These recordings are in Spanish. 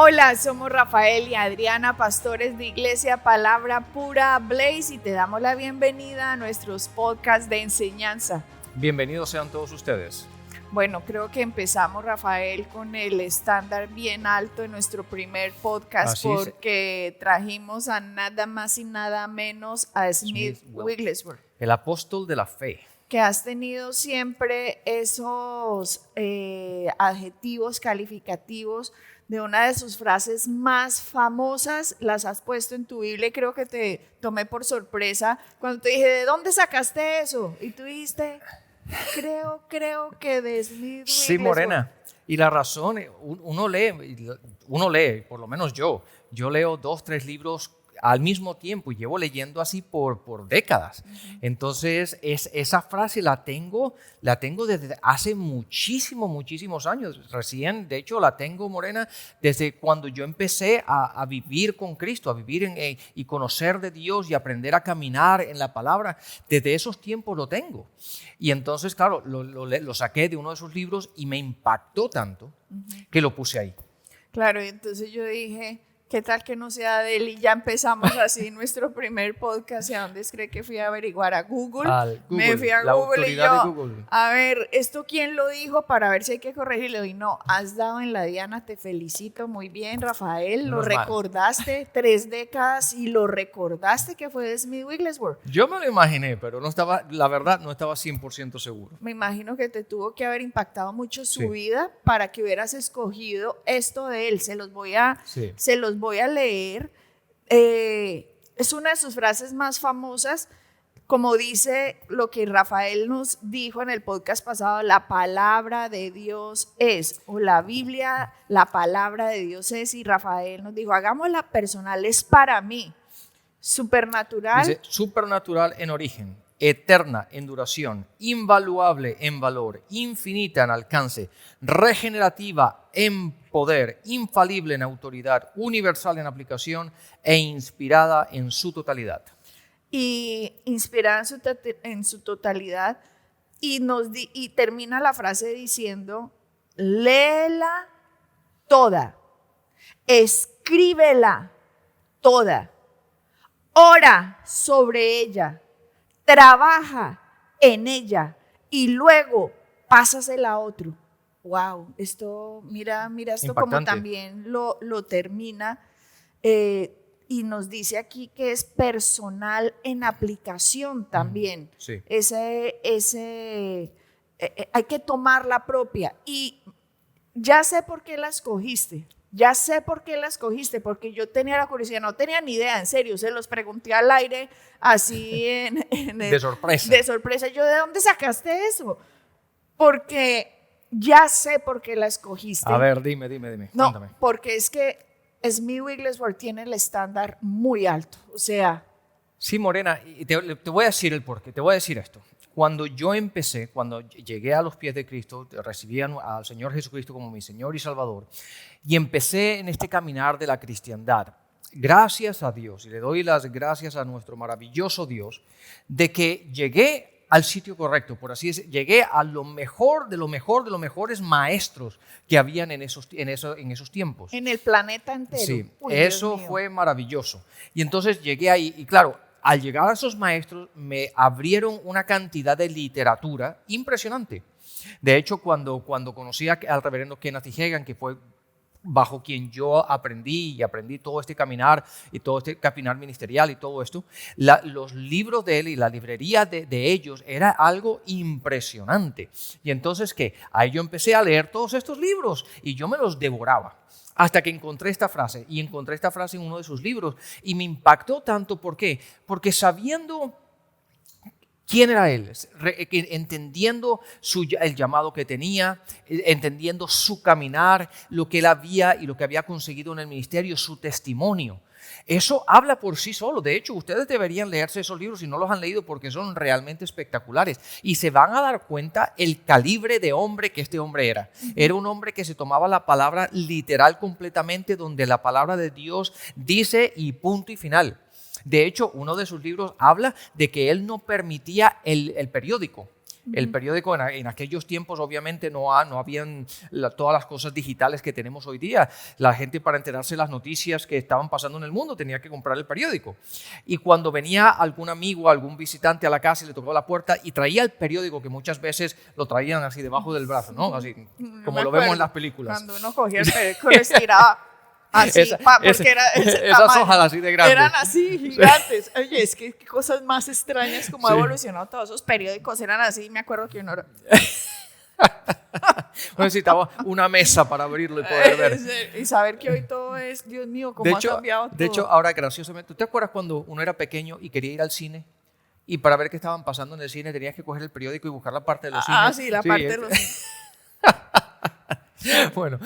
Hola, somos Rafael y Adriana, pastores de Iglesia Palabra Pura Blaze, y te damos la bienvenida a nuestros podcasts de enseñanza. Bienvenidos sean todos ustedes. Bueno, creo que empezamos, Rafael, con el estándar bien alto en nuestro primer podcast, porque trajimos a nada más y nada menos a Smith Wigglesworth, el apóstol de la fe. Que has tenido siempre esos adjetivos calificativos de una de sus frases más famosas. Las has puesto en tu Biblia y creo que te tomé por sorpresa cuando te dije, ¿de dónde sacaste eso? Y tú dijiste, creo que de Smith Wigglesworth. Sí, Morena. Y la razón, uno lee, por lo menos yo leo 2, 3 libros al mismo tiempo y llevo leyendo así por décadas. Entonces, esa frase la tengo desde hace muchísimos años. Recién, de hecho, la tengo, Morena, desde cuando yo empecé a vivir con Cristo, a vivir y conocer de Dios y aprender a caminar en la palabra. Desde esos tiempos lo tengo. Y entonces, claro, lo saqué de uno de esos libros y me impactó tanto que lo puse ahí. Claro, y entonces yo dije, ¿qué tal que no sea de él? Y ya empezamos así nuestro primer podcast. ¿A dónde cree que fui a averiguar? A Google. Me fui a Google y yo, Google. A ver, ¿esto quién lo dijo? Para ver si hay que corregirlo. Y no, has dado en la diana, te felicito, muy bien, Rafael. Lo recordaste, 3 décadas, y lo recordaste que fue de Smith Wigglesworth. Yo me lo imaginé, pero la verdad no estaba 100% seguro. Me imagino que te tuvo que haber impactado mucho su vida para que hubieras escogido esto de él. Se los voy a leer. Es una de sus frases más famosas, como dice lo que Rafael nos dijo en el podcast pasado: la palabra de Dios es, o la Biblia, la palabra de Dios es. Y Rafael nos dijo, hagámosla personal, es para mí, supernatural. Dice, supernatural en origen, eterna en duración, invaluable en valor, infinita en alcance, regenerativa en poder, infalible en autoridad, universal en aplicación e inspirada en su totalidad. Y inspirada en su totalidad, y termina la frase diciendo, léela toda, escríbela toda, ora sobre ella, trabaja en ella y luego pásasela a otro. Wow, esto, mira esto impactante. Como también lo termina, y nos dice aquí que es personal en aplicación también. Sí. Hay que tomar la propia. Y ya sé por qué la escogiste. Porque yo tenía la curiosidad, no tenía ni idea, en serio, se los pregunté al aire, así de sorpresa. De sorpresa. Yo, ¿de dónde sacaste eso? Porque ya sé por qué la escogiste. A ver, dime. No, cuéntame. Porque es que Smith Wigglesworth tiene el estándar muy alto. O sea. Sí, Morena, y te voy a decir el porqué, te voy a decir esto. Cuando llegué a los pies de Cristo, recibí al Señor Jesucristo como mi Señor y Salvador, y empecé en este caminar de la cristiandad, gracias a Dios, y le doy las gracias a nuestro maravilloso Dios, de que llegué al sitio correcto, por así decirlo. Llegué a lo mejor de los mejores maestros que habían en esos tiempos. En el planeta entero. Sí, eso fue maravilloso. Y entonces llegué ahí, y claro, al llegar a esos maestros me abrieron una cantidad de literatura impresionante. De hecho, cuando conocí al reverendo Kenneth E. Hagin, que fue bajo quien yo aprendí todo este caminar y todo este caminar ministerial y todo esto, los libros de él y la librería de ellos era algo impresionante. Y entonces, ahí yo empecé a leer todos estos libros y yo me los devoraba. Hasta que encontré esta frase en uno de sus libros y me impactó tanto. ¿Por qué? Porque sabiendo quién era él, entendiendo el llamado que tenía, entendiendo su caminar, lo que él había conseguido en el ministerio, su testimonio. Eso habla por sí solo. De hecho, ustedes deberían leerse esos libros si no los han leído, porque son realmente espectaculares. Y se van a dar cuenta el calibre de hombre que este hombre era. Era un hombre que se tomaba la palabra literal completamente, donde la palabra de Dios dice y punto y final. De hecho, uno de sus libros habla de que él no permitía el periódico. El periódico en aquellos tiempos obviamente no habían todas las cosas digitales que tenemos hoy día. La gente, para enterarse de las noticias que estaban pasando en el mundo, tenía que comprar el periódico. Y cuando venía algún amigo, algún visitante a la casa y le tocaba la puerta y traía el periódico, que muchas veces lo traían así debajo del brazo, ¿no? Así como lo vemos en las películas. Cuando uno cogía el periódico, lo estiraba así, porque era esas hojas así de grandes. Eran así, gigantes. Oye, es que qué cosas más extrañas, como ha evolucionado todos esos periódicos, eran así. Me acuerdo que uno era... necesitaba una mesa para abrirlo y poder ver. Y saber que hoy todo es, Dios mío, cómo ha cambiado todo. De hecho, ahora graciosamente, ¿tú te acuerdas cuando uno era pequeño y quería ir al cine? Y para ver qué estaban pasando en el cine tenías que coger el periódico y buscar la parte de los cines. Ah, sí, la parte de los cines. Bueno,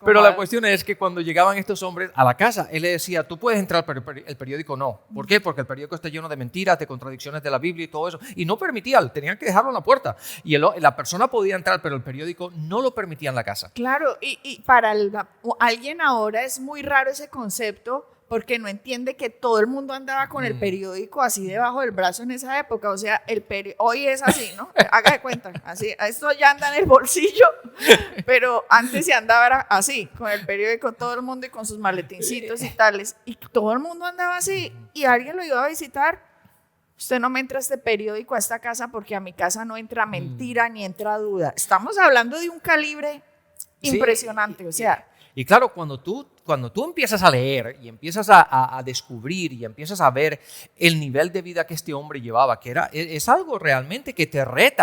pero la cuestión es que cuando llegaban estos hombres a la casa, él le decía, tú puedes entrar, pero el periódico no. ¿Por qué? Porque el periódico está lleno de mentiras, de contradicciones de la Biblia y todo eso. Y no permitía, tenían que dejarlo en la puerta. Y la persona podía entrar, pero el periódico no lo permitía en la casa. Claro, y para alguien ahora es muy raro ese concepto, porque no entiende que todo el mundo andaba con el periódico así debajo del brazo en esa época. O sea, hoy es así, ¿no? Haga de cuenta, así, esto ya anda en el bolsillo, pero antes se andaba así, con el periódico todo el mundo y con sus maletincitos y tales, y todo el mundo andaba así, y alguien lo iba a visitar. Usted no me entra este periódico a esta casa porque a mi casa no entra mentira ni entra duda. Estamos hablando de un calibre impresionante, o sea... Y claro, cuando tú empiezas a leer y empiezas a descubrir y empiezas a ver el nivel de vida que este hombre llevaba, que es algo realmente que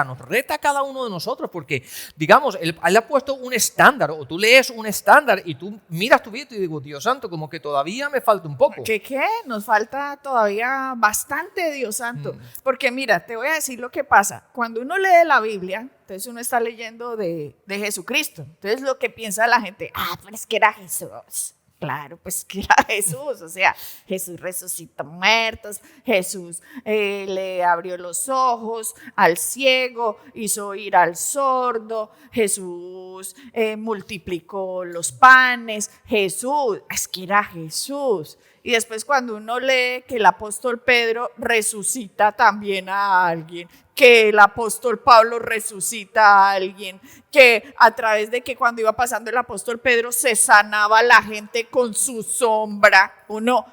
nos reta a cada uno de nosotros, porque, digamos, él ha puesto un estándar, o tú lees un estándar y tú miras tu vida y digo, Dios santo, como que todavía me falta un poco. ¿Qué? Nos falta todavía bastante, Dios santo. Porque mira, te voy a decir lo que pasa. Cuando uno lee la Biblia, entonces uno está leyendo de Jesucristo. Entonces lo que piensa la gente, pero es que era Jesús. Claro, pues que era Jesús, o sea, Jesús resucitó muertos, Jesús le abrió los ojos al ciego, hizo oír al sordo, Jesús multiplicó los panes, Jesús, es que era Jesús. Y después cuando uno lee que el apóstol Pedro resucita también a alguien, que el apóstol Pablo resucita a alguien, que a través de que cuando iba pasando el apóstol Pedro se sanaba la gente con su sombra, bueno,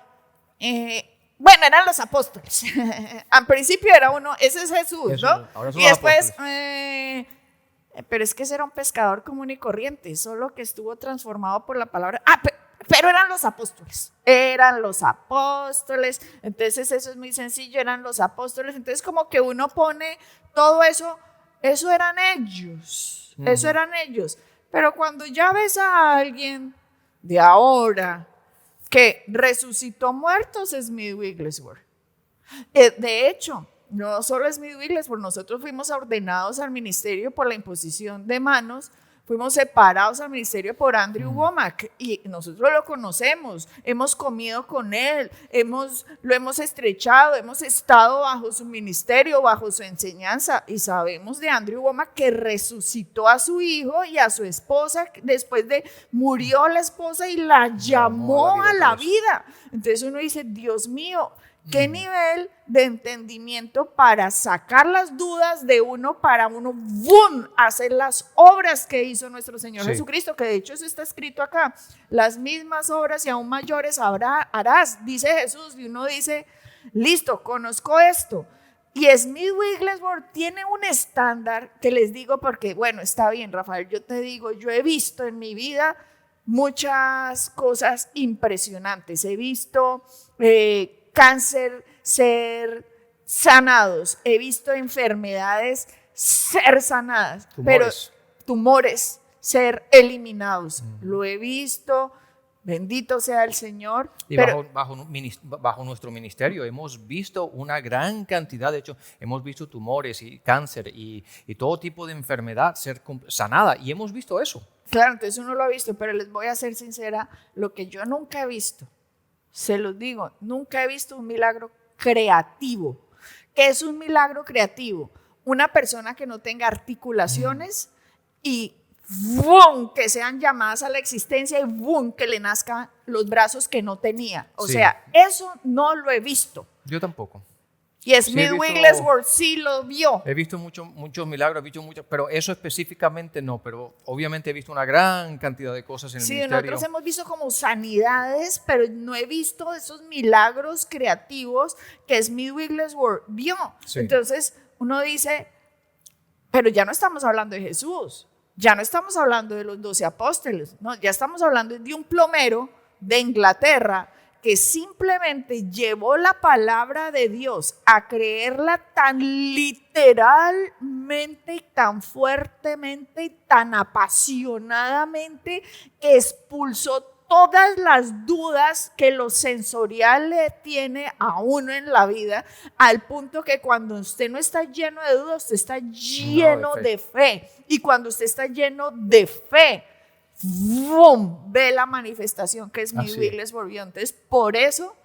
eran los apóstoles. Al principio era uno, ese es Jesús, ¿no? Y después, pero es que ese era un pescador común y corriente, solo que estuvo transformado por la palabra. Pero eran los apóstoles, entonces eso es muy sencillo, eran los apóstoles, entonces como que uno pone todo eso eran ellos, pero cuando ya ves a alguien de ahora que resucitó muertos, es Smith Wigglesworth. De hecho, no solo Smith Wigglesworth, nosotros fuimos ordenados al ministerio por la imposición de manos. Fuimos separados al ministerio por Andrew Wommack y nosotros lo conocemos, hemos comido con él, lo hemos estrechado, hemos estado bajo su ministerio, bajo su enseñanza y sabemos de Andrew Wommack que resucitó a su hijo y a su esposa, murió la esposa y la llamó a la vida. Entonces uno dice, Dios mío, ¿qué nivel de entendimiento para sacar las dudas de uno, para uno hacer las obras que hizo nuestro Señor Jesucristo? Que de hecho eso está escrito acá. Las mismas obras y aún mayores harás, dice Jesús. Y uno dice, listo, conozco esto. Y Smith Wigglesworth tiene un estándar que les digo porque, bueno, está bien, Rafael, yo te digo, yo he visto en mi vida muchas cosas impresionantes. He visto cáncer ser sanados, he visto enfermedades ser sanadas, pero tumores ser eliminados. Lo he visto, bendito sea el Señor. Y bajo nuestro ministerio hemos visto una gran cantidad, de hecho, hemos visto tumores y cáncer y todo tipo de enfermedad ser sanada, y hemos visto eso. Claro, entonces uno lo ha visto, pero les voy a ser sincera, lo que yo nunca he visto, se los digo, nunca he visto un milagro creativo. ¿Qué es un milagro creativo? Una persona que no tenga articulaciones y ¡bum!, que sean llamadas a la existencia y ¡bum!, que le nazcan los brazos que no tenía. O sea, eso no lo he visto. Yo tampoco. Y Smith Wigglesworth sí lo vio. He visto muchos milagros, pero eso específicamente no, pero obviamente he visto una gran cantidad de cosas en el ministerio. Sí, nosotros hemos visto como sanidades, pero no he visto esos milagros creativos que Smith Wigglesworth vio. Sí. Entonces uno dice, pero ya no estamos hablando de Jesús, ya no estamos hablando de los 12 apóstoles, no, ya estamos hablando de un plomero de Inglaterra que simplemente llevó la palabra de Dios a creerla tan literalmente y tan fuertemente y tan apasionadamente que expulsó todas las dudas que lo sensorial le tiene a uno en la vida, al punto que cuando usted no está lleno de dudas, usted está lleno de fe. Y cuando usted está lleno de fe, ¡boom!, ve la manifestación que Smith Wigglesworth vio. Entonces, por eso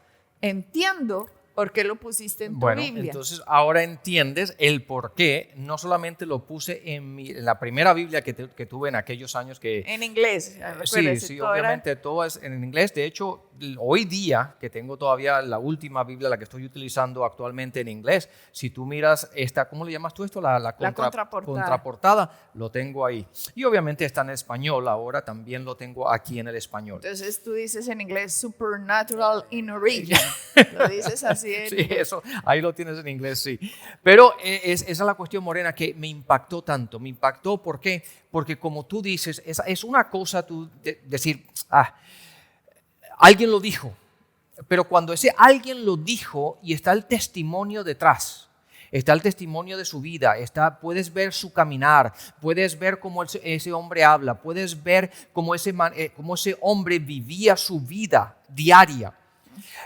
entiendo por qué lo pusiste en tu Biblia. Entonces ahora entiendes el por qué no solamente lo puse en la primera Biblia que tuve en aquellos años que... En inglés, sí, obviamente todo es en inglés. De hecho, hoy día que tengo todavía la última Biblia, la que estoy utilizando actualmente en inglés, si tú miras esta, ¿cómo le llamas tú esto? La contraportada, lo tengo ahí. Y obviamente está en español, ahora también lo tengo aquí en el español. Entonces tú dices en inglés Supernatural in Origin, lo dices así. Sí, eso, ahí lo tienes en inglés, sí. Pero esa es la cuestión, Morena, que me impactó tanto. Me impactó, ¿por qué? Porque como tú dices, es una cosa tú decir, alguien lo dijo. Pero cuando ese alguien lo dijo y está el testimonio detrás, está el testimonio de su vida, puedes ver su caminar, puedes ver cómo ese hombre habla, puedes ver cómo ese hombre vivía su vida diaria.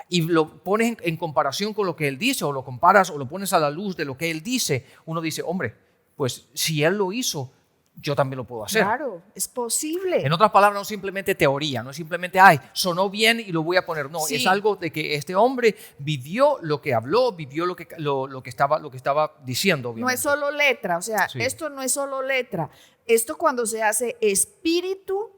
Y lo pones en comparación con lo que él dice, o lo comparas o lo pones a la luz de lo que él dice, uno dice, hombre, pues si él lo hizo, yo también lo puedo hacer. Claro, es posible. En otras palabras, no es simplemente teoría, no es simplemente, sonó bien y lo voy a poner. No, es algo de que este hombre vivió lo que habló, vivió lo que estaba diciendo. Obviamente. No es solo letra, o sea, esto no es solo letra. Esto cuando se hace espíritu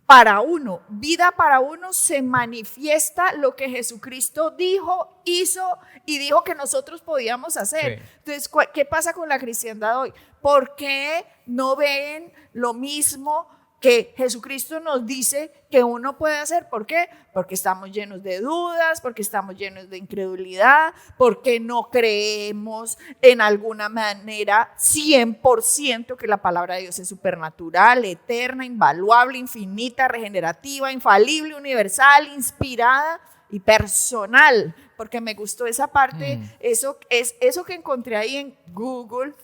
para uno, vida para uno, se manifiesta lo que Jesucristo dijo, hizo y dijo que nosotros podíamos hacer. Sí. Entonces, ¿qué pasa con la cristiandad hoy? ¿Por qué no ven lo mismo que Jesucristo nos dice que uno puede hacer? ¿Por qué? Porque estamos llenos de dudas, porque estamos llenos de incredulidad, porque no creemos en alguna manera 100% que la palabra de Dios es supernatural, eterna, invaluable, infinita, regenerativa, infalible, universal, inspirada y personal. Porque me gustó esa parte, eso que encontré ahí en Google.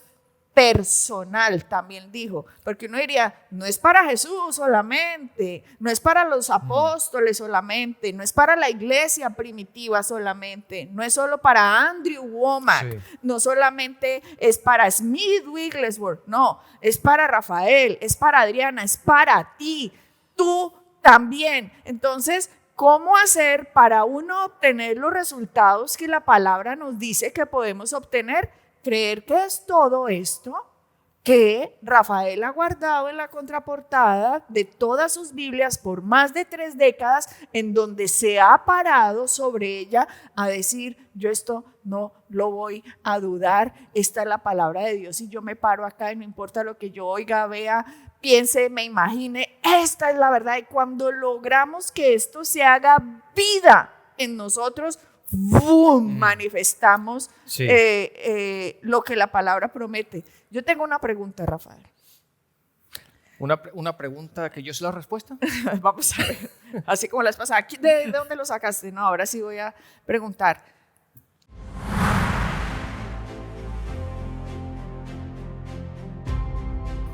Personal, también dijo, porque uno diría, no es para Jesús solamente, no es para los apóstoles solamente, no es para la iglesia primitiva solamente, no es solo para Andrew Wommack, no solamente es para Smith Wigglesworth, no, es para Rafael, es para Adriana, es para ti, tú también. Entonces, ¿cómo hacer para uno obtener los resultados que la palabra nos dice que podemos obtener? Creer que es todo esto que Rafael ha guardado en la contraportada de todas sus Biblias por más de 3 décadas, en donde se ha parado sobre ella a decir, yo esto no lo voy a dudar, esta es la palabra de Dios y yo me paro acá y no importa lo que yo oiga, vea, piense, me imagine, esta es la verdad. Y cuando logramos que esto se haga vida en nosotros, ¡boom!, manifestamos lo que la palabra promete. Yo tengo una pregunta, Rafael. ¿Una pregunta que yo sé la respuesta? Vamos a ver. Así como las pasadas. ¿De dónde lo sacaste? No, ahora sí voy a preguntar.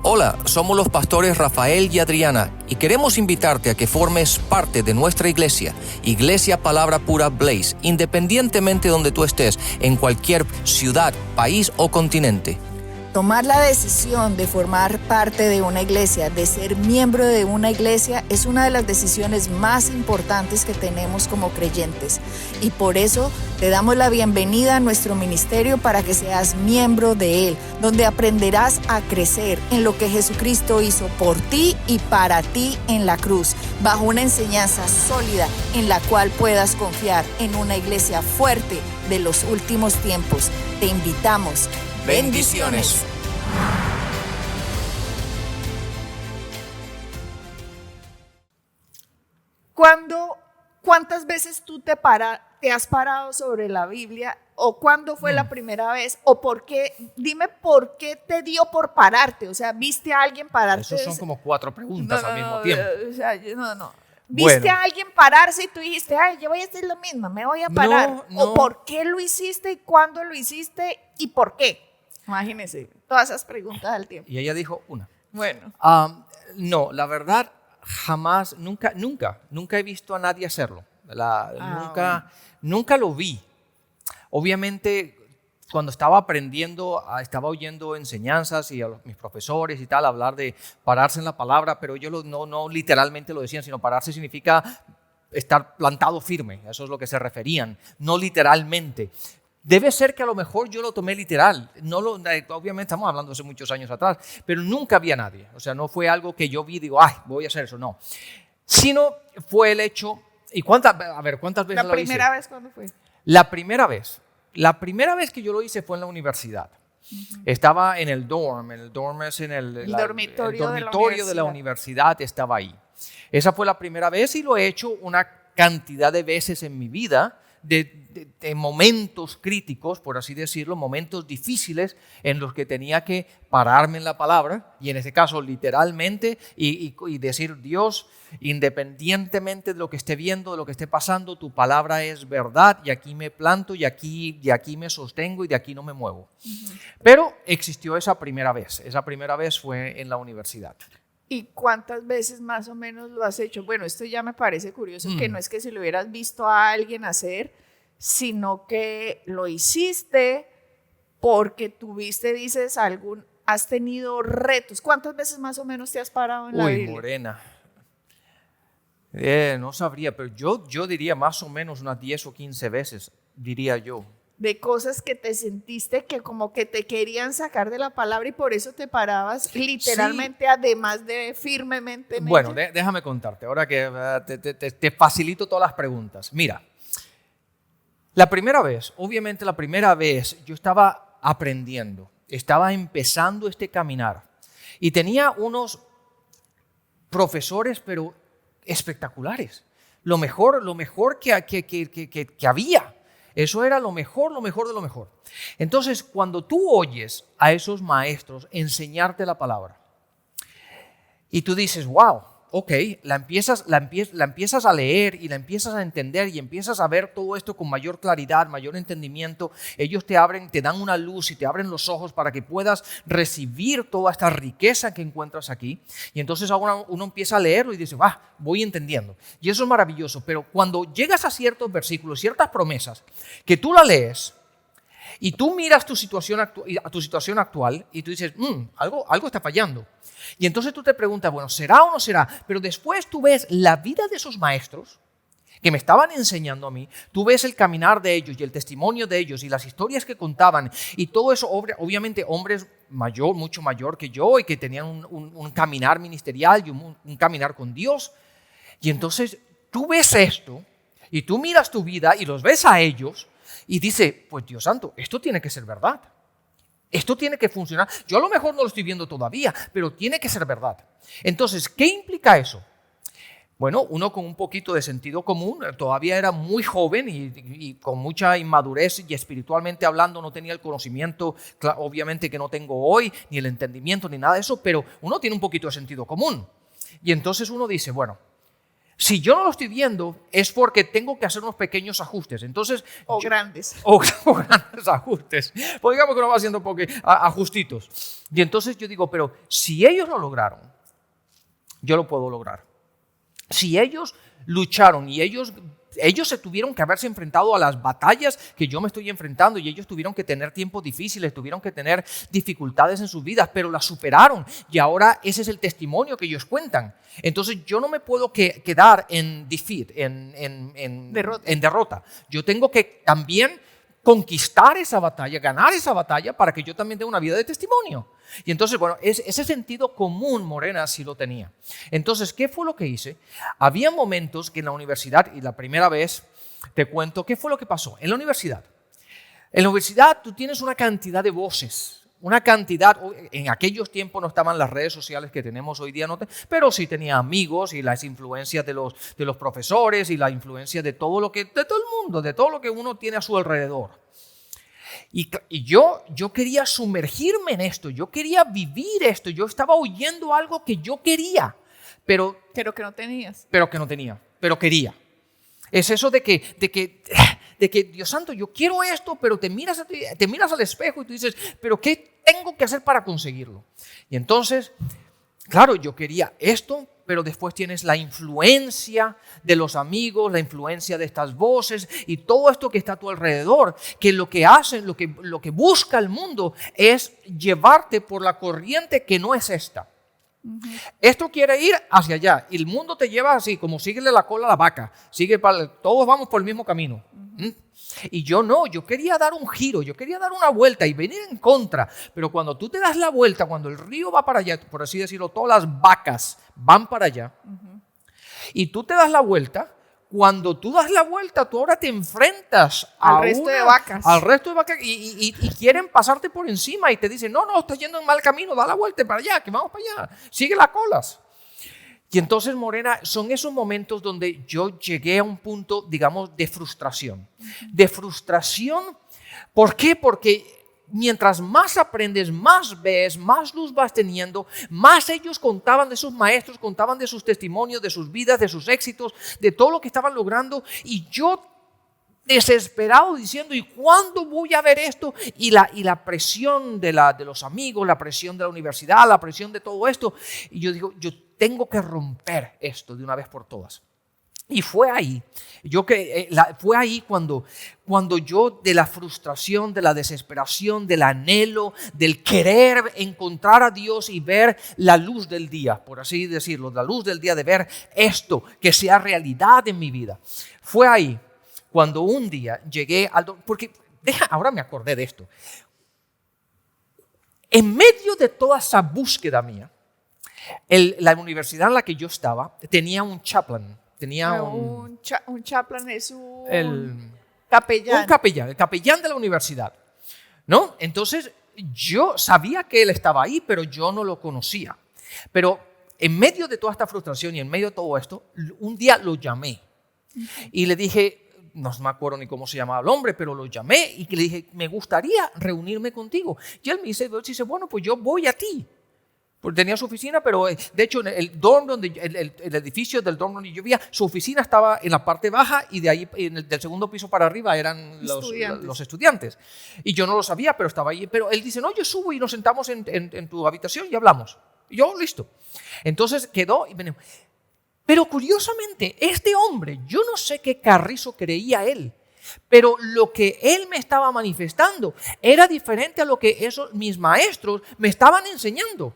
Hola, somos los pastores Rafael y Adriana y queremos invitarte a que formes parte de nuestra iglesia, Iglesia Palabra Pura Blaze, independientemente de donde tú estés, en cualquier ciudad, país o continente. Tomar la decisión de formar parte de una iglesia, de ser miembro de una iglesia, es una de las decisiones más importantes que tenemos como creyentes. Y por eso te damos la bienvenida a nuestro ministerio para que seas miembro de él, donde aprenderás a crecer en lo que Jesucristo hizo por ti y para ti en la cruz, bajo una enseñanza sólida en la cual puedas confiar en una iglesia fuerte de los últimos tiempos. Te invitamos. Bendiciones. ¿Cuántas veces tú te has parado sobre la Biblia? ¿O cuándo fue la primera vez? ¿O por qué? Dime por qué te dio por pararte. O sea, ¿viste a alguien pararse? Esos son como 4 preguntas al mismo tiempo. O sea, no. ¿Viste a alguien pararse y tú dijiste, ay, yo voy a hacer lo mismo, me voy a parar? No. ¿O por qué lo hiciste y cuándo lo hiciste y por qué? Imagínense, todas esas preguntas al tiempo. Y ella dijo una. Bueno. No, la verdad, jamás, nunca he visto a nadie hacerlo. Nunca lo vi. Obviamente, cuando estaba aprendiendo, estaba oyendo enseñanzas y a mis profesores y tal, hablar de pararse en la palabra, pero ellos no literalmente lo decían, sino pararse significa estar plantado firme. Eso es lo que se referían, no literalmente. Debe ser que a lo mejor yo lo tomé literal. Obviamente estamos hablando hace muchos años atrás, pero nunca vi a nadie. O sea, no fue algo que yo vi y digo, ay, voy a hacer eso. No. Sino fue el hecho. ¿Y cuántas veces lo hice? ¿La primera vez cuándo fue? La primera vez que yo lo hice fue en la universidad. Estaba en el dorm. El dorm es en el dormitorio de la universidad. Estaba ahí. Esa fue la primera vez y lo he hecho una cantidad de veces en mi vida. De momentos críticos, por así decirlo, momentos difíciles en los que tenía que pararme en la palabra y en este caso literalmente y decir, Dios, independientemente de lo que esté viendo, de lo que esté pasando, tu palabra es verdad y aquí me planto y aquí me sostengo y de aquí no me muevo. Pero existió esa primera vez fue en la universidad. ¿Y cuántas veces más o menos lo has hecho? Bueno, esto ya me parece curioso, que no es que si lo hubieras visto a alguien hacer, sino que lo hiciste porque tuviste, dices, has tenido retos. ¿Cuántas veces más o menos te has parado en la Biblia? Morena. No sabría, pero yo diría más o menos unas 10 o 15 veces, diría yo. De cosas que te sentiste que como que te querían sacar de la palabra y por eso te parabas literalmente, sí. Además de firmemente. Bueno, déjame contarte, ahora que te facilito todas las preguntas. Mira, la primera vez yo estaba aprendiendo, estaba empezando este caminar y tenía unos profesores, pero espectaculares. Lo mejor que había. Eso era lo mejor de lo mejor. Entonces, cuando tú oyes a esos maestros enseñarte la palabra y tú dices, wow, ok, la empiezas a leer y la empiezas a entender y empiezas a ver todo esto con mayor claridad, mayor entendimiento, ellos te dan una luz y te abren los ojos para que puedas recibir toda esta riqueza que encuentras aquí. Y entonces ahora uno empieza a leerlo y dice, voy entendiendo. Y eso es maravilloso, pero cuando llegas a ciertos versículos, ciertas promesas, que tú la lees y tú miras tu situación actual y tú dices, algo está fallando. Y entonces tú te preguntas, bueno, ¿será o no será? Pero después tú ves la vida de esos maestros que me estaban enseñando a mí, tú ves el caminar de ellos y el testimonio de ellos y las historias que contaban y todo eso, obviamente hombres mucho mayor que yo y que tenían un caminar ministerial y un caminar con Dios. Y entonces tú ves esto y tú miras tu vida y los ves a ellos y dices, pues Dios santo, esto tiene que ser verdad. Esto tiene que funcionar. Yo a lo mejor no lo estoy viendo todavía, pero tiene que ser verdad. Entonces, ¿qué implica eso? Bueno, uno con un poquito de sentido común, todavía era muy joven y con mucha inmadurez y espiritualmente hablando no tenía el conocimiento, obviamente que no tengo hoy, ni el entendimiento, ni nada de eso, pero uno tiene un poquito de sentido común. Y entonces uno dice, bueno, si yo no lo estoy viendo es porque tengo que hacer unos pequeños ajustes. Entonces, grandes. O grandes ajustes. Pues digamos que uno va haciendo ajustitos. Y entonces yo digo, pero si ellos lo lograron, yo lo puedo lograr. Si ellos lucharon y ellos ellos se tuvieron que haberse enfrentado a las batallas que yo me estoy enfrentando y ellos tuvieron que tener tiempos difíciles, tuvieron que tener dificultades en sus vidas, pero las superaron y ahora ese es el testimonio que ellos cuentan. Entonces yo no me puedo quedar en defeat, en derrota. Yo tengo que también conquistar esa batalla, ganar esa batalla para que yo también tenga una vida de testimonio. Y entonces, bueno, ese sentido común Morena sí lo tenía. Entonces, ¿qué fue lo que hice? Había momentos que en la universidad, y la primera vez te cuento, ¿qué fue lo que pasó? En la universidad tú tienes una cantidad de voces, una cantidad, en aquellos tiempos no estaban las redes sociales que tenemos hoy día, pero sí tenía amigos y las influencias de los profesores y la influencia de todo lo que, de todo el mundo, de todo lo que uno tiene a su alrededor. Y yo quería sumergirme en esto, yo quería vivir esto, yo estaba oyendo algo que yo quería, pero que no tenías. Pero quería. Es eso de que Dios santo, yo quiero esto, pero te miras al espejo y tú dices, pero ¿qué tengo que hacer para conseguirlo? Y entonces, claro, yo quería esto, pero después tienes la influencia de los amigos, la influencia de estas voces y todo esto que está a tu alrededor, que lo que hacen, lo que busca el mundo es llevarte por la corriente que no es esta. Esto quiere ir hacia allá y el mundo te lleva así, como síguele la cola a la vaca, todos vamos por el mismo camino. Y yo no, yo quería dar un giro, yo quería dar una vuelta y venir en contra, pero cuando tú te das la vuelta, cuando el río va para allá, por así decirlo, todas las vacas van para allá, y tú te das la vuelta, cuando tú das la vuelta, tú ahora te enfrentas al resto de vacas y quieren pasarte por encima y te dicen, no, estás yendo en mal camino, da la vuelta para allá, que vamos para allá, sigue las colas. Y entonces, Morena, son esos momentos donde yo llegué a un punto, digamos, de frustración. De frustración, ¿por qué? Porque mientras más aprendes, más ves, más luz vas teniendo, más ellos contaban de sus maestros, contaban de sus testimonios, de sus vidas, de sus éxitos, de todo lo que estaban logrando. Y yo desesperado diciendo, ¿y cuándo voy a ver esto? Y la presión de los amigos, la presión de la universidad, la presión de todo esto. Y yo digo, yo tengo que romper esto de una vez por todas. Y fue ahí, fue ahí cuando yo de la frustración, de la desesperación, del anhelo, del querer encontrar a Dios y ver la luz del día, por así decirlo, la luz del día de ver esto, que sea realidad en mi vida. Fue ahí cuando un día llegué porque ahora me acordé de esto. En medio de toda esa búsqueda mía, la universidad en la que yo estaba tenía un chaplain. Un chaplain es un capellán. Un capellán, el capellán de la universidad, ¿no? Entonces yo sabía que él estaba ahí, pero yo no lo conocía. Pero en medio de toda esta frustración y en medio de todo esto, un día lo llamé y le dije, no me acuerdo ni cómo se llamaba el hombre, pero lo llamé y le dije, me gustaría reunirme contigo. Y él me dice, bueno, pues yo voy a ti. Porque tenía su oficina, pero de hecho en el edificio del dorm donde yo vivía, su oficina estaba en la parte baja y de ahí del segundo piso para arriba eran los estudiantes. Y yo no lo sabía, pero estaba ahí. Pero él dice, no, yo subo y nos sentamos en tu habitación y hablamos. Y yo, listo. Entonces quedó y venimos. Pero curiosamente, este hombre, yo no sé qué carrizo creía él, pero lo que él me estaba manifestando era diferente a lo que mis maestros me estaban enseñando.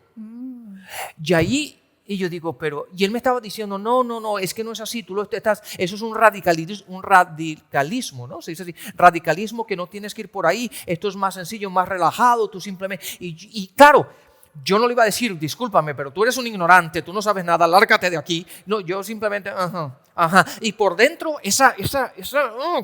Y yo digo, y él me estaba diciendo, no, es que no es así, eso es un radicalismo, ¿no? Se dice así, radicalismo que no tienes que ir por ahí, esto es más sencillo, más relajado, tú simplemente, y claro, yo no le iba a decir, discúlpame, pero tú eres un ignorante, tú no sabes nada, lárgate de aquí. No, yo simplemente, Y por dentro,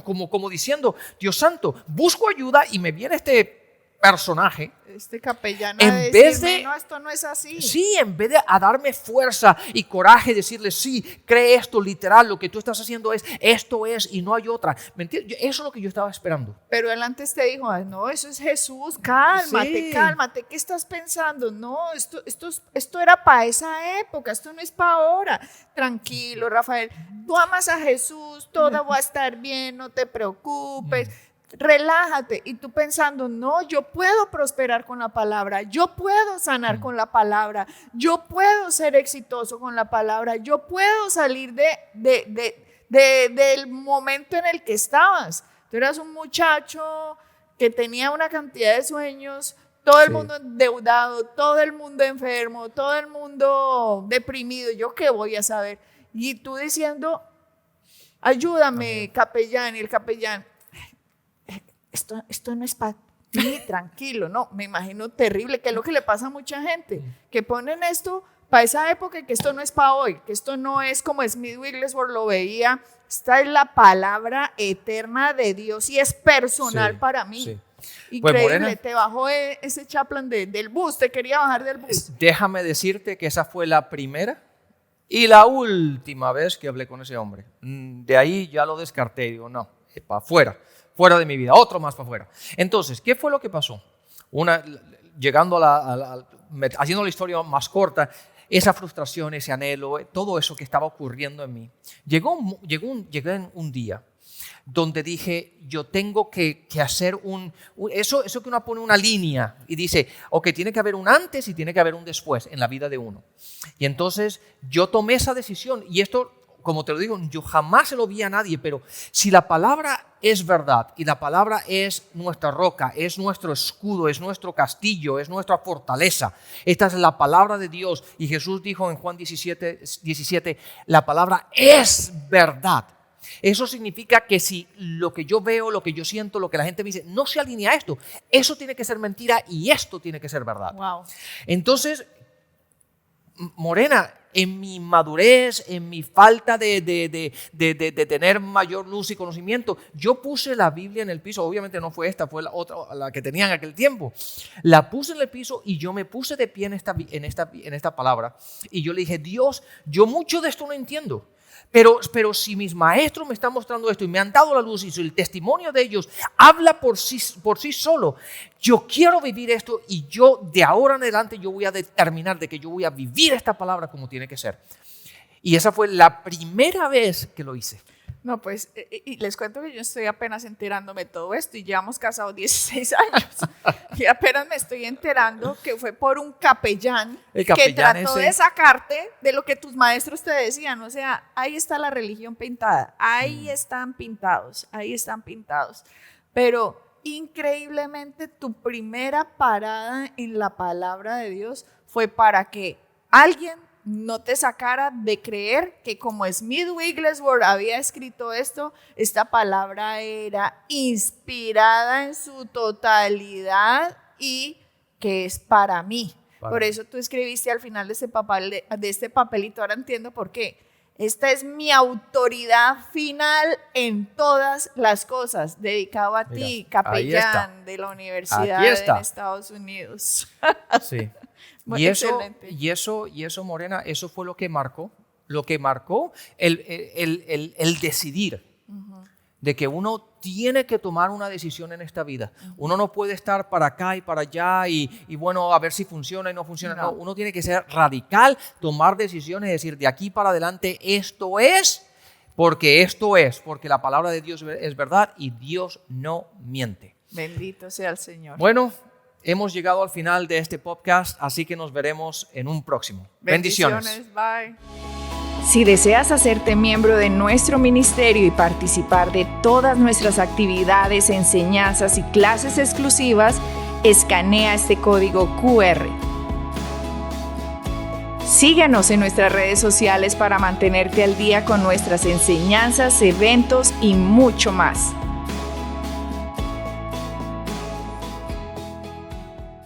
como diciendo, Dios santo, busco ayuda y me viene este personaje. Este capellán en vez de, no, esto no es así. Sí, en vez de darme fuerza y coraje, decirle, sí, cree esto, literal, lo que tú estás haciendo esto es y no hay otra. ¿Me entiendes? Eso es lo que yo estaba esperando. Pero él antes te dijo, no, eso es Jesús, cálmate, ¿qué estás pensando? No, esto era para esa época, esto no es para ahora. Tranquilo, Rafael, tú amas a Jesús, todo va a estar bien, no te preocupes. Relájate. Y tú pensando, no, yo puedo prosperar con la palabra, yo puedo sanar con la palabra, yo puedo ser exitoso con la palabra, yo puedo salir de del momento en el que estabas. Tú eras un muchacho que tenía una cantidad de sueños, todo el mundo endeudado, todo el mundo enfermo, todo el mundo deprimido. ¿Yo qué voy a saber? Y tú diciendo, ayúdame, capellán. Y el capellán, esto no es para ti, tranquilo. No, me imagino terrible, que es lo que le pasa a mucha gente, que ponen esto para esa época y que esto no es para hoy, que esto no es como Smith Wigglesworth lo veía. Esta es la palabra eterna de Dios y es personal para mí. Sí. Increíble, pues, Morena, te bajó ese Chaplain del bus, te quería bajar del bus. Déjame decirte que esa fue la primera y la última vez que hablé con ese hombre. De ahí ya lo descarté, digo, no, para afuera, fuera de mi vida, otro más para afuera. Entonces, ¿qué fue lo que pasó? Llegando haciendo la historia más corta, esa frustración, ese anhelo, todo eso que estaba ocurriendo en mí, llegó un día donde dije, yo tengo que hacer eso que uno pone una línea y dice, ok, tiene que haber un antes y tiene que haber un después en la vida de uno. Y entonces yo tomé esa decisión, y esto, como te lo digo, yo jamás se lo vi a nadie, pero si la palabra es verdad y la palabra es nuestra roca, es nuestro escudo, es nuestro castillo, es nuestra fortaleza, esta es la palabra de Dios, y Jesús dijo en Juan 17, la palabra es verdad. Eso significa que si lo que yo veo, lo que yo siento, lo que la gente me dice, no se alinea a esto, eso tiene que ser mentira y esto tiene que ser verdad. Wow. Entonces, Morena, en mi madurez, en mi falta de tener mayor luz y conocimiento, yo puse la Biblia en el piso. Obviamente no fue esta, fue la otra, la que tenía en aquel tiempo. La puse en el piso y yo me puse de pie en esta palabra. Y yo le dije, Dios, yo mucho de esto no entiendo. Pero si mis maestros me están mostrando esto y me han dado la luz y el testimonio de ellos habla por sí solo, yo quiero vivir esto, y yo de ahora en adelante yo voy a determinar de que yo voy a vivir esta palabra como tiene que ser. Y esa fue la primera vez que lo hice. No, pues, y les cuento que yo estoy apenas enterándome de todo esto, y llevamos casados 16 años. Y apenas me estoy enterando que fue por un capellán que trató de sacarte de lo que tus maestros te decían. O sea, ahí está la religión pintada. Ahí están pintados. Pero increíblemente tu primera parada en la palabra de Dios fue para que alguien no te sacara de creer que como Smith Wigglesworth había escrito esto, esta palabra era inspirada en su totalidad y que es para mí. Por eso tú escribiste al final de este papelito, ahora entiendo por qué. Esta es mi autoridad final en todas las cosas, dedicado a ti, capellán de la universidad en Estados Unidos. Sí. Y eso, Morena, eso fue lo que marcó el decidir de que uno tiene que tomar una decisión en esta vida. Uno no puede estar para acá y para allá y bueno, a ver si funciona y no funciona. No, uno tiene que ser radical, tomar decisiones, decir de aquí para adelante esto es, porque la palabra de Dios es verdad y Dios no miente. Bendito sea el Señor. Bueno, hemos llegado al final de este podcast, así que nos veremos en un próximo. Bendiciones. Bye. Si deseas hacerte miembro de nuestro ministerio y participar de todas nuestras actividades, enseñanzas y clases exclusivas, escanea este código QR. Síguenos en nuestras redes sociales para mantenerte al día con nuestras enseñanzas, eventos y mucho más.